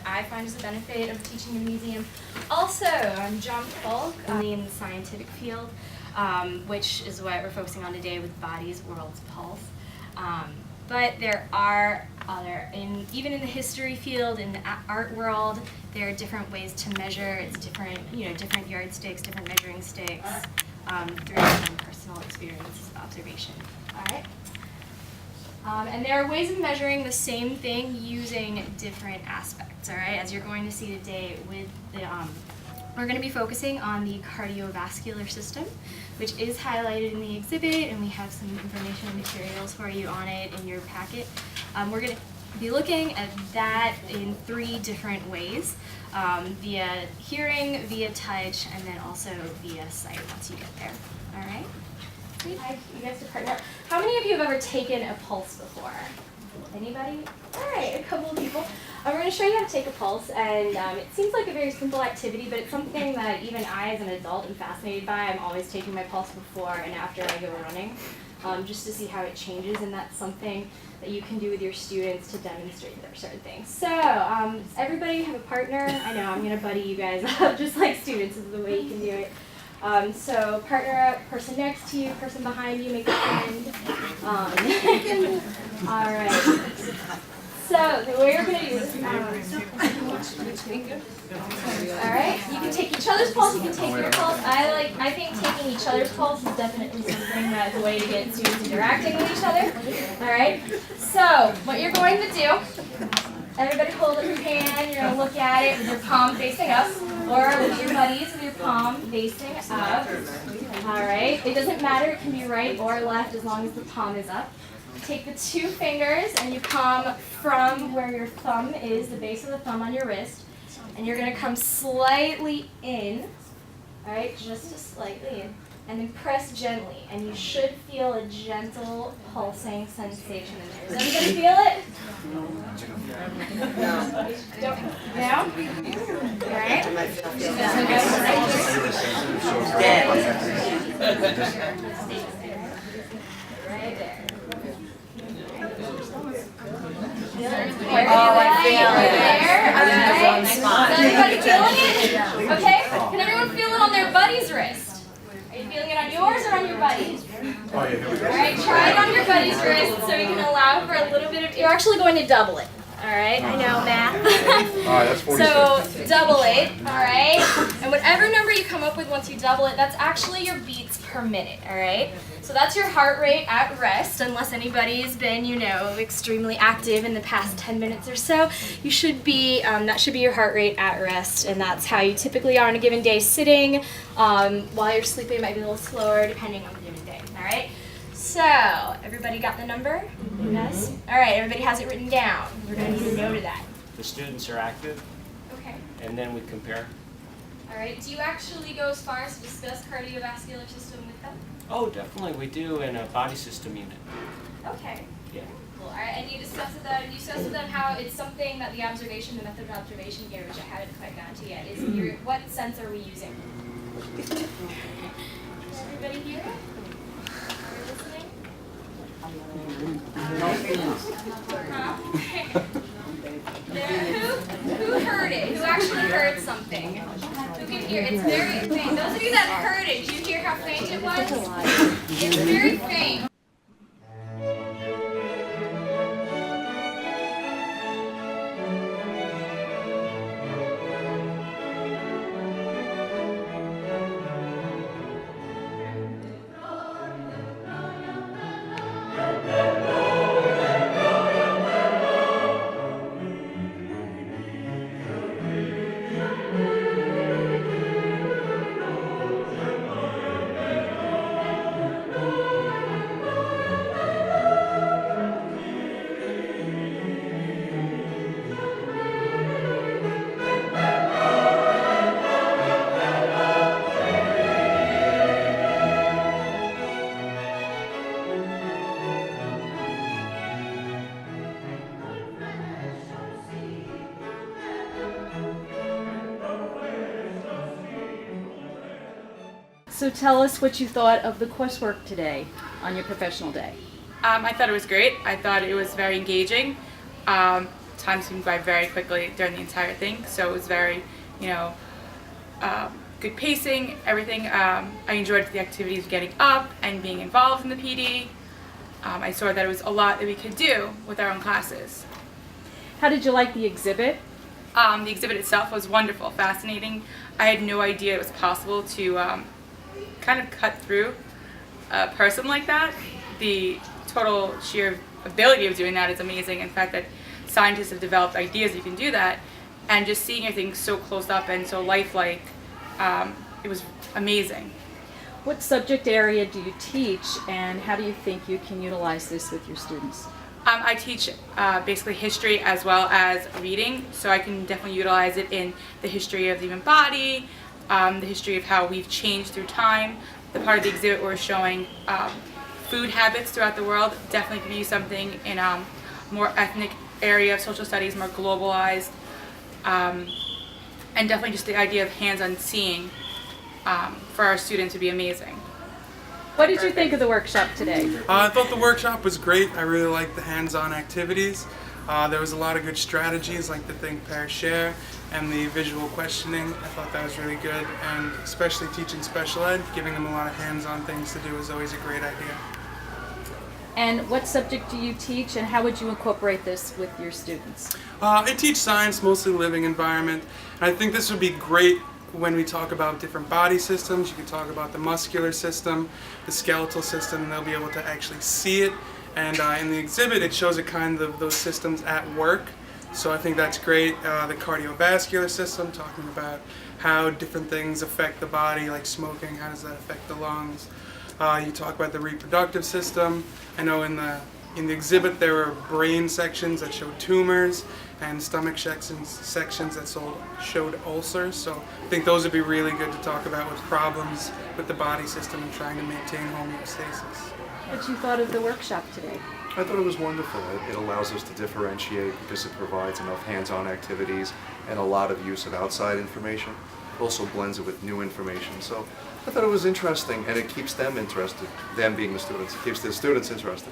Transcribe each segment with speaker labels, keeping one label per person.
Speaker 1: what I find is the benefit of teaching in a museum. Also, I'm John Falk, in the scientific field, which is what we're focusing on today with Bodies, Worlds, Pulse. But there are even in the history field, in the art world, there are different ways to measure. It's different, different yardsticks, different measuring sticks, through some personal experience, observation. All right. And there are ways of measuring the same thing using different aspects. All right, as you're going to see today with the. We're going to be focusing on the cardiovascular system, which is highlighted in the exhibit, and we have some information and materials for you on it in your packet. We're going to be looking at that in 3 different ways, via hearing, via touch, and then also via sight once you get there. All right? You guys to partner. How many of you have ever taken a pulse before? Anybody? All right, a couple of people. We're going to show you how to take a pulse, and it seems like a very simple activity, but it's something that even I, as an adult, am fascinated by. I'm always taking my pulse before and after I go running, just to see how it changes, and that's something that you can do with your students to demonstrate there are certain things. So, does everybody have a partner? I know, I'm going to buddy you guys up, just like students is the way you can do it. So partner up, person next to you, person behind you, make a friend. All right. So the way you're going to do this, all right, you can take each other's pulse, you can take your pulse. I think taking each other's pulse is definitely something that's a way to get students interacting with each other. All right, so what you're going to do, everybody hold up your hand, you're going to look at it with your palm facing up, or with your buddies with your palm facing up. All right, it doesn't matter, it can be right or left as long as the palm is up. Take the 2 fingers and you come from where your thumb is, the base of the thumb on your wrist, and you're going to come slightly in, all right, just slightly in, and then press gently, and you should feel a gentle pulsing sensation in there. Does everybody feel it? No. Now? All right. Right there.
Speaker 2: Oh, I feel it.
Speaker 1: Is everybody feeling it? Okay. Can everyone feel it on their buddy's wrist? Are you feeling it on yours or on your buddy's?
Speaker 3: Oh, yeah, here we go.
Speaker 1: All right, try it on your buddy's wrist so you can allow for a little bit of. You're actually going to double it. All right, I know, math.
Speaker 3: All right, that's 46.
Speaker 1: So double it, all right? And whatever number you come up with once you double it, that's actually your beats per minute, all right? So that's your heart rate at rest, unless anybody's been, extremely active in the past 10 minutes or so. You should be, that should be your heart rate at rest, and that's how you typically are on a given day sitting. While you're sleeping, it might be a little slower depending on the given day, all right? So, everybody got the number? Yes? All right, everybody has it written down. We're going to need a note of that.
Speaker 4: The students are active,
Speaker 1: Okay.
Speaker 4: and then we compare.
Speaker 1: All right, do you actually go as far as to discuss cardiovascular system with them?
Speaker 4: Oh, definitely, we do in a body system unit.
Speaker 1: Okay.
Speaker 4: Yeah.
Speaker 1: Cool. All right, and you discuss with them how it's something that the method of observation here, which I haven't quite gotten to yet, is what sense are we using? Does everybody hear it? Are we listening? Huh? Who heard it? Who actually heard something? Who can hear? It's very faint. Those of you that heard it, did you hear how faint it was? It's very faint.
Speaker 2: So tell us what you thought of the coursework today on your professional day.
Speaker 5: I thought it was great. I thought it was very engaging. time seemed by very quickly during the entire thing. So it was very, good pacing, everything. I enjoyed the activities, getting up and being involved in the PD. I saw that it was a lot that we could do with our own classes.
Speaker 2: How did you like the exhibit?
Speaker 5: The exhibit itself was wonderful, fascinating. I had no idea it was possible to kind of cut through a person like that. The total sheer ability of doing that is amazing. In fact, that scientists have developed ideas you can do that, and just seeing everything so close up and so lifelike, it was amazing.
Speaker 2: What subject area do you teach, and how do you think you can utilize this with your students?
Speaker 5: I teach basically history as well as reading, so I can definitely utilize it in the history of the human body, the history of how we've changed through time. The part of the exhibit we're showing food habits throughout the world definitely can use something in a more ethnic area of social studies, more globalized, and definitely just the idea of hands-on seeing for our students would be amazing.
Speaker 2: What did you think of the workshop today?
Speaker 6: I thought the workshop was great. I really liked the hands-on activities. There was a lot of good strategies like the think, pair, share, and the visual questioning. I thought that was really good, and especially teaching special ed, giving them a lot of hands-on things to do is always a great idea.
Speaker 2: And what subject do you teach, and how would you incorporate this with your students?
Speaker 6: I teach science, mostly living environment, and I think this would be great when we talk about different body systems. You can talk about the muscular system, the skeletal system, and they'll be able to actually see it. And in the exhibit, it shows a kind of those systems at work. So I think that's great. The cardiovascular system, talking about how different things affect the body, like smoking, how does that affect the lungs. You talk about the reproductive system. I know in the exhibit there were brain sections that showed tumors and stomach sections that showed ulcers. So I think those would be really good to talk about with problems with the body system and trying to maintain homeostasis.
Speaker 2: What you thought of the workshop today?
Speaker 3: I thought it was wonderful. It allows us to differentiate because it provides enough hands-on activities and a lot of use of outside information. It also blends it with new information. So I thought it was interesting, and it keeps them interested, them being the students. It keeps the students interested.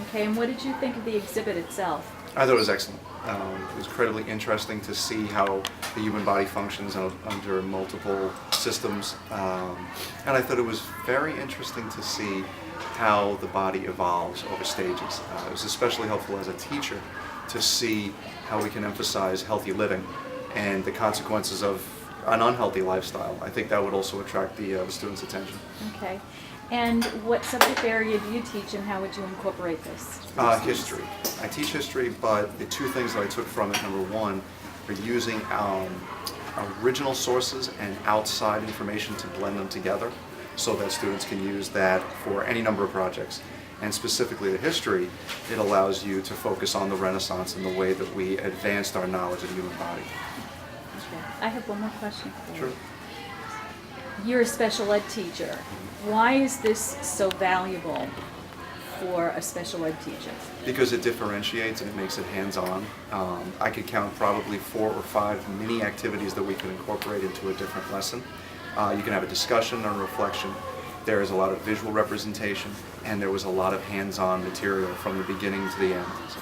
Speaker 2: Okay, and what did you think of the exhibit itself?
Speaker 3: I thought it was excellent. It was incredibly interesting to see how the human body functions under multiple systems. And I thought it was very interesting to see how the body evolves over stages. It was especially helpful as a teacher to see how we can emphasize healthy living and the consequences of an unhealthy lifestyle. I think that would also attract the students' attention.
Speaker 2: Okay. And what subject area do you teach, and how would you incorporate this?
Speaker 3: History. I teach history, but the two things that I took from it, number one, are using original sources and outside information to blend them together so that students can use that for any number of projects. And specifically the history, it allows you to focus on the Renaissance and the way that we advanced our knowledge of the human body.
Speaker 2: Okay. I have one more question for
Speaker 3: Sure.
Speaker 2: you. You're a special ed teacher. Why is this so valuable for a special ed teacher?
Speaker 3: Because it differentiates and it makes it hands-on. I could count probably 4 or 5 mini activities that we could incorporate into a different lesson. You can have a discussion or reflection. There is a lot of visual representation, and there was a lot of hands-on material from the beginning to the end. So.